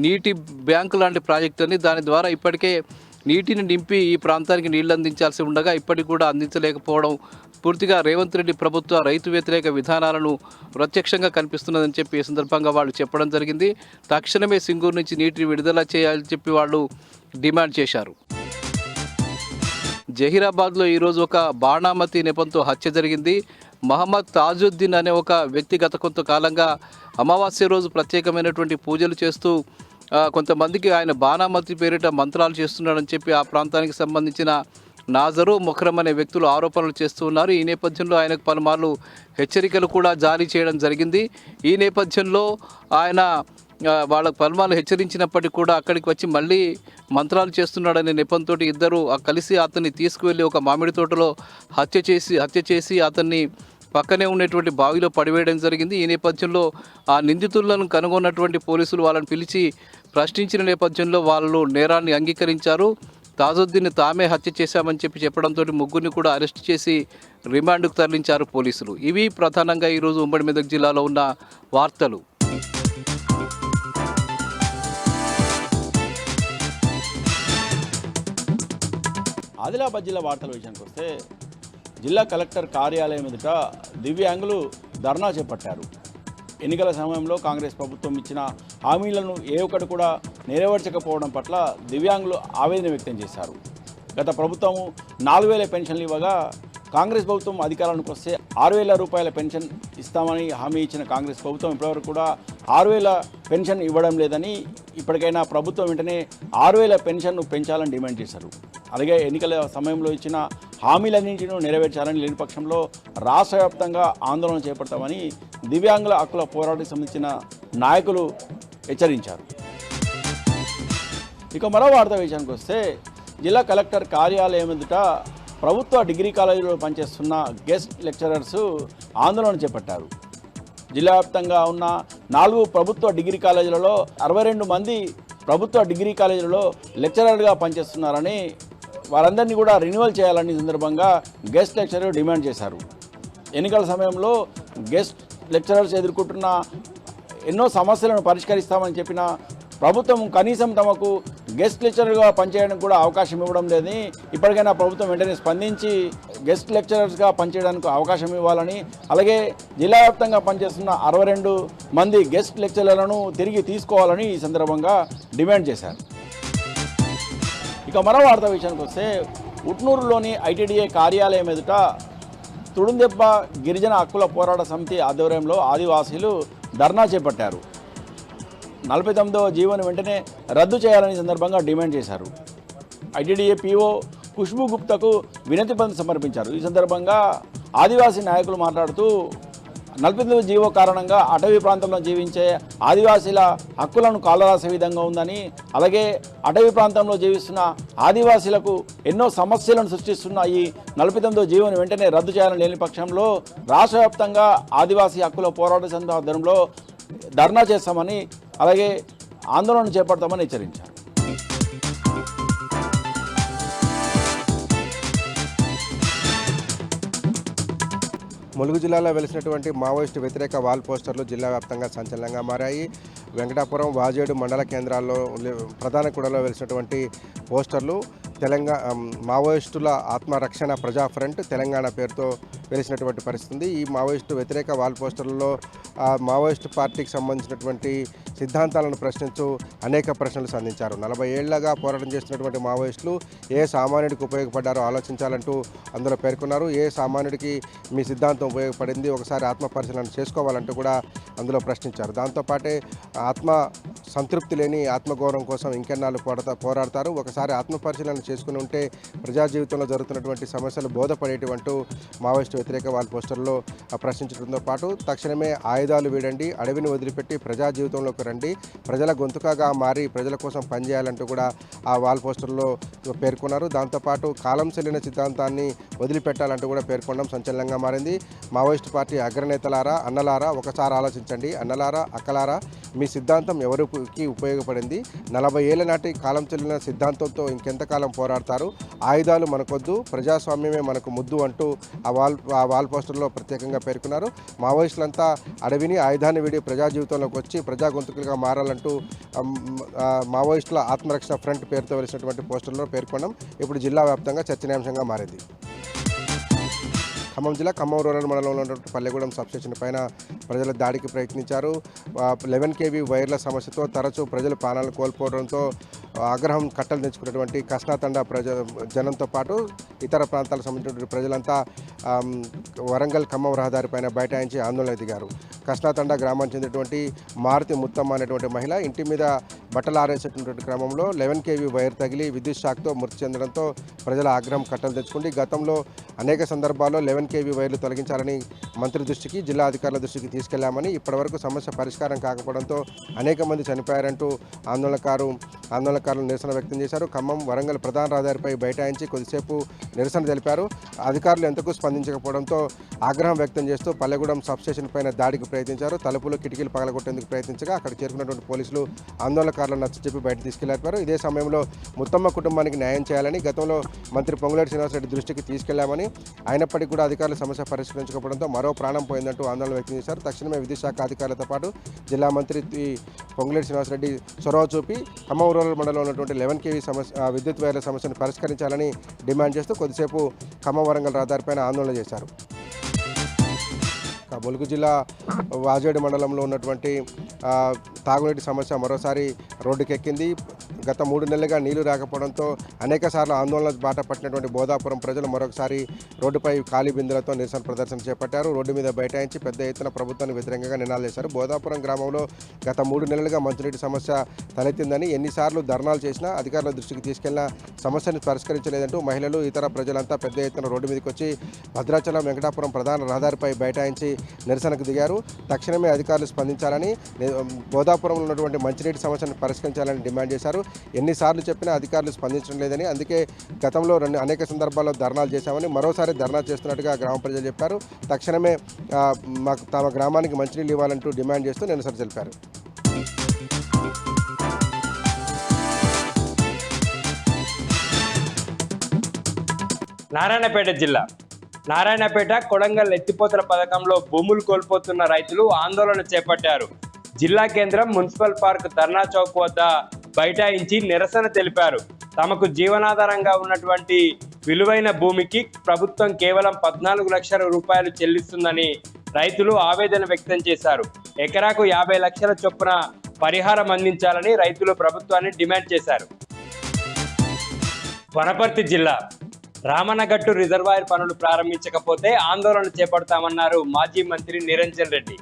నీటి బ్యాంకు లాంటి ప్రాజెక్ట్ అని, దాని ద్వారా ఇప్పటికే నీటిని నింపి ఈ ప్రాంతానికి నీళ్లు అందించాల్సి ఉండగా ఇప్పటికి కూడా అందించలేకపోవడం పూర్తిగా రేవంత్ రెడ్డి ప్రభుత్వ రైతు వ్యతిరేక విధానాలను ప్రత్యక్షంగా కనిపిస్తున్నదని చెప్పి ఈ సందర్భంగా వాళ్ళు చెప్పడం జరిగింది. తక్షణమే సింగూరు నుంచి నీటిని విడుదల చేయాలని చెప్పి వాళ్ళు డిమాండ్ చేశారు. జహీరాబాద్లో ఈరోజు ఒక బాణామతి నెపంతో హత్య జరిగింది. మహమ్మద్ తాజుద్దీన్ అనే ఒక వ్యక్తి గత కొంతకాలంగా అమావాస్య రోజు ప్రత్యేకమైనటువంటి పూజలు చేస్తూ కొంతమందికి ఆయన బాణామతి పేరిట మంత్రాలు చేస్తున్నాడని చెప్పి ఆ ప్రాంతానికి సంబంధించిన నాజరు, మొహరం అనే వ్యక్తులు ఆరోపణలు చేస్తూ ఉన్నారు. ఈ నేపథ్యంలో ఆయనకు పలుమార్లు హెచ్చరికలు కూడా జారీ చేయడం జరిగింది. ఈ నేపథ్యంలో ఆయన వాళ్ళకు పలుమార్లు హెచ్చరించినప్పటికీ కూడా అక్కడికి వచ్చి మళ్ళీ మంత్రాలు చేస్తున్నాడనే నెపంతో ఇద్దరు కలిసి అతన్ని తీసుకువెళ్ళి ఒక మామిడి తోటలో హత్య చేసి అతన్ని పక్కనే ఉన్నటువంటి బావిలో పడివేయడం జరిగింది. ఈ నేపథ్యంలో ఆ నిందితులను కనుగొన్నటువంటి పోలీసులు వాళ్ళని పిలిచి ప్రశ్నించిన నేపథ్యంలో వాళ్ళు నేరాన్ని అంగీకరించారు. తాజుద్దీన్ని తామే హత్య చేశామని చెప్పడంతో ముగ్గురిని కూడా అరెస్ట్ చేసి రిమాండ్కు తరలించారు పోలీసులు. ఇవి ప్రధానంగా ఈరోజు ఉమ్మడి మెదక్ జిల్లాలో ఉన్న వార్తలు.
ఆదిలాబాద్ జిల్లా వార్తల విషయానికి వస్తే జిల్లా కలెక్టర్ కార్యాలయం ఎదుట దివ్యాంగులు ధర్నా చేపట్టారు. ఎన్నికల సమయంలో కాంగ్రెస్ ప్రభుత్వం ఇచ్చిన హామీలను ఏ ఒక్కటి కూడా నెరవేర్చకపోవడం పట్ల దివ్యాంగులు ఆవేదన వ్యక్తం చేశారు. గత ప్రభుత్వం 4,000 పెన్షన్లు ఇవ్వగా కాంగ్రెస్ ప్రభుత్వం అధికారానికి వస్తే 6,000 రూపాయల పెన్షన్ ఇస్తామని హామీ ఇచ్చిన కాంగ్రెస్ ప్రభుత్వం ఇప్పటివరకు కూడా 6,000 పెన్షన్ ఇవ్వడం లేదని, ఇప్పటికైనా ప్రభుత్వం వెంటనే 6,000 పెన్షన్ను పెంచాలని డిమాండ్ చేశారు. అలాగే ఎన్నికల సమయంలో ఇచ్చిన హామీలన్నింటినీ నెరవేర్చాలని, లేని పక్షంలో రాష్ట్ర వ్యాప్తంగా ఆందోళన చేపడతామని దివ్యాంగుల హక్కుల పోరాటానికి సంబంధించిన నాయకులు హెచ్చరించారు. ఇక మరో వార్త విషయానికి వస్తే జిల్లా కలెక్టర్ కార్యాలయం ఎదుట ప్రభుత్వ డిగ్రీ కాలేజీలో పనిచేస్తున్న గెస్ట్ లెక్చరర్స్ ఆందోళన చేపట్టారు. జిల్లా వ్యాప్తంగా ఉన్న 4 ప్రభుత్వ డిగ్రీ కాలేజీలలో 62 మంది ప్రభుత్వ డిగ్రీ కాలేజీలలో లెక్చరర్గా పనిచేస్తున్నారని, వారందరినీ కూడా రెన్యువల్ చేయాలని సందర్భంగా గెస్ట్ లెక్చరర్ డిమాండ్ చేశారు. ఎన్నికల సమయంలో గెస్ట్ లెక్చరర్స్ ఎదుర్కొంటున్న ఎన్నో సమస్యలను పరిష్కరిస్తామని చెప్పిన ప్రభుత్వం కనీసం తమకు గెస్ట్ లెక్చరర్గా పనిచేయడానికి కూడా అవకాశం ఇవ్వడం లేదని, ఇప్పటికైనా ప్రభుత్వం వెంటనే స్పందించి గెస్ట్ లెక్చరర్స్గా పనిచేయడానికి అవకాశం ఇవ్వాలని, అలాగే జిల్లా వ్యాప్తంగా పనిచేస్తున్న 62 మంది గెస్ట్ లెక్చరర్లను తిరిగి తీసుకోవాలని ఈ సందర్భంగా డిమాండ్ చేశారు. ఇక మరో వార్తా విషయానికి వస్తే ఉట్నూరులోని ఐటీడీఏ కార్యాలయం ఎదుట తుడుందెబ్బ గిరిజన హక్కుల పోరాట సమితి ఆధ్వర్యంలో ఆదివాసీలు ధర్నా చేపట్టారు. 49వ జీవోను వెంటనే రద్దు చేయాలని సందర్భంగా డిమాండ్ చేశారు. ఐటీడీఏ పీఓ ఖుష్బూ గుప్తాకు వినతి పత్రం సమర్పించారు. ఈ సందర్భంగా ఆదివాసీ నాయకులు మాట్లాడుతూ 49వ జీవో కారణంగా అటవీ ప్రాంతంలో జీవించే ఆదివాసీల హక్కులను కాలరాసే విధంగా ఉందని, అలాగే అటవీ ప్రాంతంలో జీవిస్తున్న ఆదివాసీలకు ఎన్నో సమస్యలను సృష్టిస్తున్న ఈ 49వ జీవోను వెంటనే రద్దు చేయాలని లేని పక్షంలో రాష్ట్ర వ్యాప్తంగా ఆదివాసీ హక్కుల పోరాట సమితి ఆధ్వర్యంలో ధర్నా చేస్తామని, అలాగే ఆందోళన చేపడతామని హెచ్చరించారు.
ములుగు జిల్లాలో వెలిసినటువంటి మావోయిస్టు వ్యతిరేక వాల్ పోస్టర్లు జిల్లా వ్యాప్తంగా సంచలనంగా మారాయి. వెంకటాపురం, వాజేడు మండల కేంద్రాల్లో ప్రధాన కూడలో వెలిసినటువంటి పోస్టర్లు మావోయిస్టుల ఆత్మరక్షణ ప్రజా ఫ్రంట్ తెలంగాణ పేరుతో వెలిసినటువంటి పరిస్థితి ఉంది. ఈ మావోయిస్టు వ్యతిరేక వాల్ పోస్టర్లలో మావోయిస్టు పార్టీకి సంబంధించినటువంటి సిద్ధాంతాలను ప్రశ్నించు అనేక ప్రశ్నలు సంధించారు. 40 ఏళ్లుగా పోరాటం చేస్తున్నటువంటి మావోయిస్టులు ఏ సామాన్యుడికి ఉపయోగపడ్డారో ఆలోచించాలంటూ అందులో పేర్కొన్నారు. ఏ సామాన్యుడికి మీ సిద్ధాంతం ఉపయోగపడింది, ఒకసారి ఆత్మ పరిశీలన చేసుకోవాలంటూ కూడా అందులో ప్రశ్నించారు. దాంతోపాటే ఆత్మ సంతృప్తి లేని ఆత్మగౌరవం కోసం ఇంకెన్నాళ్ళు పోరాడతారు, ఒకసారి ఆత్మ పరిశీలన చేసుకుని ఉంటే ప్రజా జీవితంలో జరుగుతున్నటువంటి సమస్యలు బోధపడేటివంటూ మావోయిస్టు వ్యతిరేక వాల్ పోస్టర్లో ప్రశ్నించడంతో పాటు తక్షణమే ఆయుధాలు వీడండి, అడవిని వదిలిపెట్టి ప్రజా జీవితంలోకి రండి, ప్రజల గొంతుకగా మారి ప్రజల కోసం పనిచేయాలంటూ కూడా ఆ వాల్ పోస్టర్లో పేర్కొన్నారు. దాంతోపాటు కాలం చెల్లిన సిద్ధాంతాన్ని వదిలిపెట్టాలంటూ కూడా పేర్కొనడం సంచలనంగా మారింది. మావోయిస్టు పార్టీ అగ్రనేతలారా, అన్నలారా ఒకసారి ఆలోచించండి, అన్నలారా, అక్కలారా, మీ సిద్ధాంతం ఎవరికి ఉపయోగపడింది? 40 ఏళ్ల నాటి కాలం చెల్లిన సిద్ధాంతంతో ఇంకెంతకాలం పోరాడతారు? ఆయుధాలు మనకొద్దు, ప్రజాస్వామ్యమే మనకు ముద్దు అంటూ ఆ వాల్ పోస్టర్లో ప్రత్యేకంగా పేర్కొన్నారు. మావోయిస్టులంతా అడవిని, ఆయుధాన్ని వీడి ప్రజా జీవితంలోకి వచ్చి ప్రజా గొంతుకులుగా మారాలంటూ మావోయిస్టుల ఆత్మరక్షణ ఫ్రంట్ పేరుతో వెలిసినటువంటి పోస్టర్లో పేర్కొనడం ఇప్పుడు జిల్లా వ్యాప్తంగా చర్చనీయాంశంగా మారింది. ఖమ్మం జిల్లా ఖమ్మం రూరల్ మండలంలో ఉన్నటువంటి పల్లెగూడెం సబ్స్టేషన్ పైన ప్రజలు దాడికి ప్రయత్నించారు. 11 kV వైర్ల సమస్యతో తరచూ ప్రజలు ప్రాణాలు కోల్పోవడంతో ఆగ్రహం కట్టలు తెచ్చుకున్నటువంటి కృష్ణాతండా జనంతో పాటు ఇతర ప్రాంతాలకు సంబంధించినటువంటి ప్రజలంతా వరంగల్ ఖమ్మం రహదారిపైన బైఠాయించి ఆందోళన దిగారు. కృష్ణాతండా గ్రామానికి చెందినటువంటి మారుతి ముత్తమ్మ అనేటువంటి మహిళ ఇంటి మీద బట్టలు ఆరేసేటటువంటి క్రమంలో 11 kV వైర్ తగిలి విద్యుత్ షాక్తో మృతి చెందడంతో ప్రజల ఆగ్రహం కట్టలు తెచ్చుకుంది. గతంలో అనేక సందర్భాల్లో 11 kV వైర్లు తొలగించాలని మంత్రి దృష్టికి, జిల్లా అధికారుల దృష్టికి తీసుకెళ్లామని, ఇప్పటివరకు సమస్య పరిష్కారం కాకపోవడంతో అనేక మంది చనిపోయారంటూ ఆందోళనకారులు నిరసన వ్యక్తం చేశారు. ఖమ్మం వరంగల్ ప్రధాన రహదారిపై బైఠాయించి కొద్దిసేపు నిరసన తెలిపారు. అధికారులు ఎంతకు స్పందించకపోవడంతో ఆగ్రహం వ్యక్తం చేస్తూ పల్లెగూడెం సబ్స్టేషన్ పైన దాడికి ప్రయత్నించారు. తలుపులు, కిటికీలు పగలగొట్టేందుకు ప్రయత్నించగా అక్కడ చేరుకున్నటువంటి పోలీసులు ఆందోళనకారులను నచ్చజెప్పి బయట తీసుకెళ్లారు. ఇదే సమయంలో ముత్తమ్మ కుటుంబానికి న్యాయం చేయాలని గతంలో మంత్రి పొంగులేటి శ్రీనివాసరెడ్డి దృష్టికి తీసుకెళ్లామని, అయినప్పటికీ కూడా అధికారులు సమస్య పరిష్కరించకపోవడంతో మరో ప్రాణం పోయిందంటూ ఆందోళన వ్యక్తం చేశారు. తక్షణమే విద్యుత్ శాఖ అధికారులతో పాటు జిల్లా మంత్రి పొంగులేటి శ్రీనివాసరెడ్డి చొరవ చూపి ఖమ్మం రూరల్ మండలంలో ఉన్నటువంటి 11 kV విద్యుత్ వైర్ల సమస్యను పరిష్కరించాలని డిమాండ్ చేస్తూ కొద్దిసేపు ఖమ్మం వరంగల్ రహదారిపైన ఆందోళన చేశారు. ములుగు జిల్లా వాజేడు మండలంలో ఉన్నటువంటి తాగునీటి సమస్య మరోసారి రోడ్డుకెక్కింది. గత 3 నెలలుగా నీళ్లు రాకపోవడంతో అనేక సార్లు ఆందోళన బాట పట్టినటువంటి బోధాపురం ప్రజలు మరొకసారి రోడ్డుపై ఖాళీ బిందెలతో నిరసన ప్రదర్శన చేపట్టారు. రోడ్డు మీద బైఠాయించి పెద్ద ఎత్తున ప్రభుత్వానికి వ్యతిరేకంగా నినాదాలు చేశారు. బోధాపురం గ్రామంలో గత 3 నెలలుగా మంచినీటి సమస్య తలెత్తిందని, ఎన్నిసార్లు ధర్నాలు చేసినా అధికారుల దృష్టికి తీసుకెళ్లిన సమస్యను పరిష్కరించలేదంటూ మహిళలు, ఇతర ప్రజలంతా పెద్ద ఎత్తున రోడ్డు మీదకి వచ్చి భద్రాచలం వెంకటాపురం ప్రధాన రహదారిపై బైఠాయించి నిరసనకు దిగారు. తక్షణమే అధికారులు స్పందించాలని, బోధాపురంలో ఉన్నటువంటి మంచినీటి సమస్యను పరిష్కరించాలని డిమాండ్ చేశారు. ఎన్నిసార్లు చెప్పినా అధికారులు స్పందించడం లేదని, అందుకే గతంలో అనేక సందర్భాల్లో ధర్నాలు చేశామని, మరోసారి ధర్నా చేస్తున్నట్టుగా గ్రామ ప్రజలు చెప్పారు. తక్షణమే తమ గ్రామానికి మంచినీళ్ళు ఇవ్వాలంటూ డిమాండ్ చేస్తూ నిరసన తెలిపారు.
నారాయణపేట జిల్లా నారాయణపేట కొడంగల్ ఎత్తిపోతల పథకంలో భూములు కోల్పోతున్న రైతులు ఆందోళన చేపట్టారు. జిల్లా కేంద్రం మున్సిపల్ పార్క్ ధర్నా చౌక్ వద్ద బైఠాయించి నిరసన తెలిపారు. తమకు జీవనాధారంగా ఉన్నటువంటి విలువైన భూమికి ప్రభుత్వం కేవలం 14 లక్షల రూపాయలు చెల్లిస్తుందని రైతులు ఆవేదన వ్యక్తం చేశారు. ఎకరాకు 50 లక్షల చొప్పున పరిహారం అందించాలని రైతులు ప్రభుత్వాన్ని డిమాండ్ చేశారు. వనపర్తి జిల్లా రామన్నగట్టు రిజర్వాయర్ పనులు ప్రారంభించకపోతే ఆందోళన చేపడతామన్నారు మాజీ మంత్రి నిరంజన్ రెడ్డి.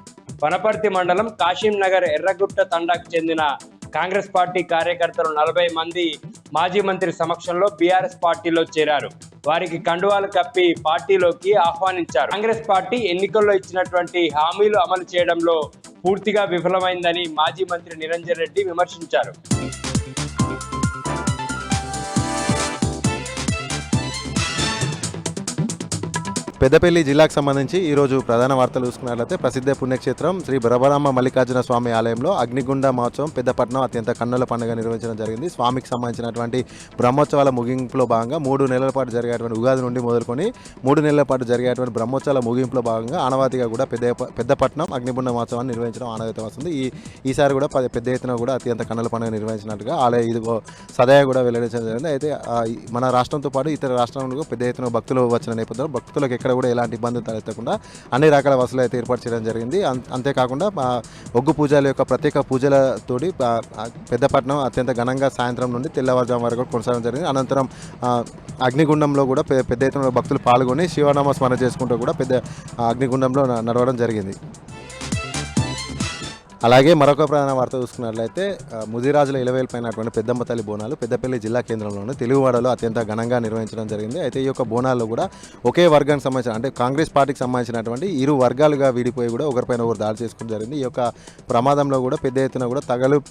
వనపర్తి మండలం కాశీం నగర్ ఎర్రగుట్ట తండాకు చెందిన కాంగ్రెస్ పార్టీ కార్యకర్తలు 40 మంది మాజీ మంత్రి సమక్షంలో బీఆర్ఎస్ పార్టీలో చేరారు. వారికి కండువాలు కప్పి పార్టీలోకి ఆహ్వానించారు. కాంగ్రెస్ పార్టీ ఎన్నికల్లో ఇచ్చినటువంటి హామీలు అమలు చేయడంలో పూర్తిగా విఫలమైందని మాజీ మంత్రి నిరంజన్ రెడ్డి విమర్శించారు.
పెద్దపల్లి జిల్లాకు సంబంధించి ఈరోజు ప్రధాన వార్తలు చూసుకున్నట్లయితే ప్రసిద్ధ పుణ్యక్షేత్రం శ్రీ బ్రహ్మరామ మల్లికార్జున స్వామి ఆలయంలో అగ్నిగుండ మహోత్సవం పెద్దపట్నం అత్యంత కన్నుల పండుగ నిర్వహించడం జరిగింది. స్వామికి సంబంధించినటువంటి బ్రహ్మోత్సవాల ముగింపులో భాగంగా 3 నెలల పాటు జరిగేటువంటి ఉగాది నుండి మొదలుకొని 3 నెలల పాటు జరిగేటువంటి బ్రహ్మోత్సవాల ముగింపులో భాగంగా ఆనవాతిగా కూడా పెద్దపట్నం అగ్నిగుండ మహోత్సవాన్ని నిర్వహించడం ఆనవాయితీ వస్తుంది. ఈసారి కూడా పెద్ద ఎత్తున కూడా అత్యంత కన్నుల పండుగ నిర్వహించినట్టుగా ఆలయ ఇదిగో సదయ కూడా వెల్లడించడం జరిగింది. అయితే మన రాష్ట్రంతో పాటు ఇతర రాష్ట్రాలకు పెద్ద ఎత్తున భక్తులు వచ్చిన నేపథ్యంలో భక్తులకు ఎక్కడ కూడా ఎలాంటి ఇబ్బందులు తలెత్తకుండా అన్ని రకాల వసతులు అయితే ఏర్పాటు చేయడం జరిగింది. అంతేకాకుండా ఒగ్గు పూజల యొక్క ప్రత్యేక పూజలతోటి పెద్దపట్నం అత్యంత ఘనంగా సాయంత్రం నుండి తెల్లవారుజాము వరకు కొనసాగడం జరిగింది. అనంతరం అగ్నిగుండంలో కూడా పెద్ద ఎత్తున భక్తులు పాల్గొని శివనామ స్మరణ చేసుకుంటూ కూడా పెద్ద అగ్నిగుండంలో నడవడం జరిగింది. అలాగే మరొక ప్రధాన వార్త చూసుకున్నట్లయితే ముదిరాజుల ఇలవేల్పైనటువంటి పెద్దమ్మ తల్లి బోనాలు పెద్దపల్లి జిల్లా కేంద్రంలోని తెలుగువాడలో అత్యంత ఘనంగా నిర్వహించడం జరిగింది. అయితే ఈ యొక్క బోనాల్లో కూడా ఒకే వర్గానికి సంబంధించిన అంటే కాంగ్రెస్ పార్టీకి సంబంధించినటువంటి 2 వర్గాలుగా విడిపోయి కూడా ఒకరిపైన ఒకరు దాడి చేసుకోవడం జరిగింది. ఈ యొక్క ప్రమాదంలో కూడా పెద్ద ఎత్తున కూడా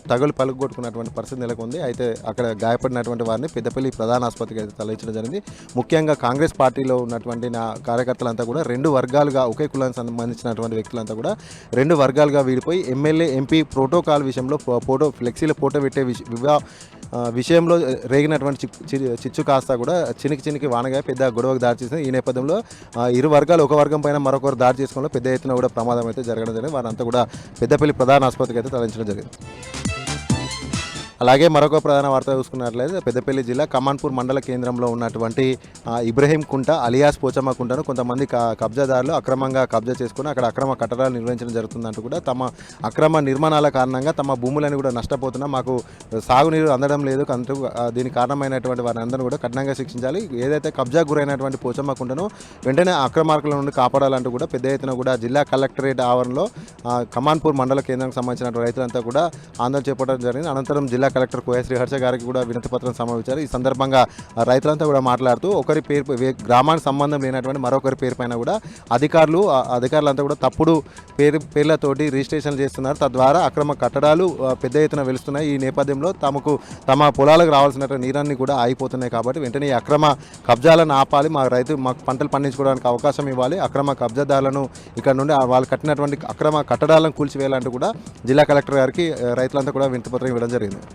తగలు పలుకొట్టుకున్నటువంటి పరిస్థితి నెలకొంది. అయితే అక్కడ గాయపడినటువంటి వారిని పెద్దపల్లి ప్రధాన ఆసుపత్రికి అయితే తరలించడం జరిగింది. ముఖ్యంగా కాంగ్రెస్ పార్టీలో ఉన్నటువంటి కార్యకర్తలంతా కూడా 2 వర్గాలుగా ఒకే కులానికి సంబంధించినటువంటి వ్యక్తులంతా కూడా 2 వర్గాలుగా విడిపోయి ఎమ్మెల్యే ఎంపీ ప్రోటోకాల్ విషయంలో ఫ్లెక్సీల ఫోటో పెట్టే విషయంలో రేగినటువంటి చిచ్చు కాస్త కూడా చినికి వానగా పెద్ద గొడవకు దారి చేసింది. ఈ నేపథ్యంలో 2 వర్గాలు ఒక వర్గం పైన మరొకరు దాడి చేసుకోవడంలో పెద్ద ఎత్తున కూడా ప్రమాదం అయితే జరగడం జరిగింది. వారంతా కూడా పెద్దపల్లి ప్రధాన ఆసుపత్రికి అయితే తరలించడం జరిగింది. అలాగే మరొక ప్రధాన వార్త చూసుకున్నట్లయితే పెద్దపల్లి జిల్లా కమాన్పూర్ మండల కేంద్రంలో ఉన్నటువంటి ఇబ్రహీం కుంట అలియాస్ పోచమ్మ కుంటను కొంతమంది కబ్జాదారులు అక్రమంగా కబ్జా చేసుకుని అక్కడ అక్రమ కట్టడాలు నిర్వహించడం జరుగుతుందంటూ కూడా తమ అక్రమ నిర్మాణాల కారణంగా తమ భూములను కూడా నష్టపోతున్నా మాకు సాగునీరు అందడం లేదు అంటూ దీనికి కారణమైనటువంటి వారిని అందరూ కూడా కఠినంగా శిక్షించాలి. ఏదైతే కబ్జా గురైనటువంటి పోచమ్మ కుంటను వెంటనే అక్రమార్కుల నుండి కాపాడాలంటూ కూడా పెద్ద ఎత్తున కూడా జిల్లా కలెక్టరేట్ ఆవరణలో కమాన్పూర్ మండల కేంద్రానికి సంబంధించిన రైతులంతా కూడా ఆందోళన చేపట్టడం జరిగింది. అనంతరం జిల్లా కలెక్టర్ కోయ శ్రీహర్ష గారికి కూడా వినతి పత్రం సమర్పించారు. ఈ సందర్భంగా రైతులంతా కూడా మాట్లాడుతూ ఒకరి పేరు గ్రామానికి సంబంధం లేనటువంటి మరొకరి పేరు పైన కూడా అధికారులంతా కూడా తప్పుడు పేర్లతోటి రిజిస్ట్రేషన్ చేస్తున్నారు. తద్వారా అక్రమ కట్టడాలు పెద్ద ఎత్తున వెలుస్తున్నాయి. ఈ నేపథ్యంలో తమ పొలాలకు రావాల్సినటువంటి నీరాన్ని కూడా ఆగిపోతున్నాయి. కాబట్టి వెంటనే ఈ అక్రమ కబ్జాలను ఆపాలి, మాకు పంటలు పండించుకోవడానికి అవకాశం ఇవ్వాలి, అక్రమ కబ్జాదారులను ఇక్కడ నుండి వాళ్ళు కట్టినటువంటి అక్రమ కట్టడాలను కూల్చివేయాలంటూ కూడా జిల్లా కలెక్టర్ గారికి రైతులంతా కూడా వినతి పత్రం ఇవ్వడం జరిగింది.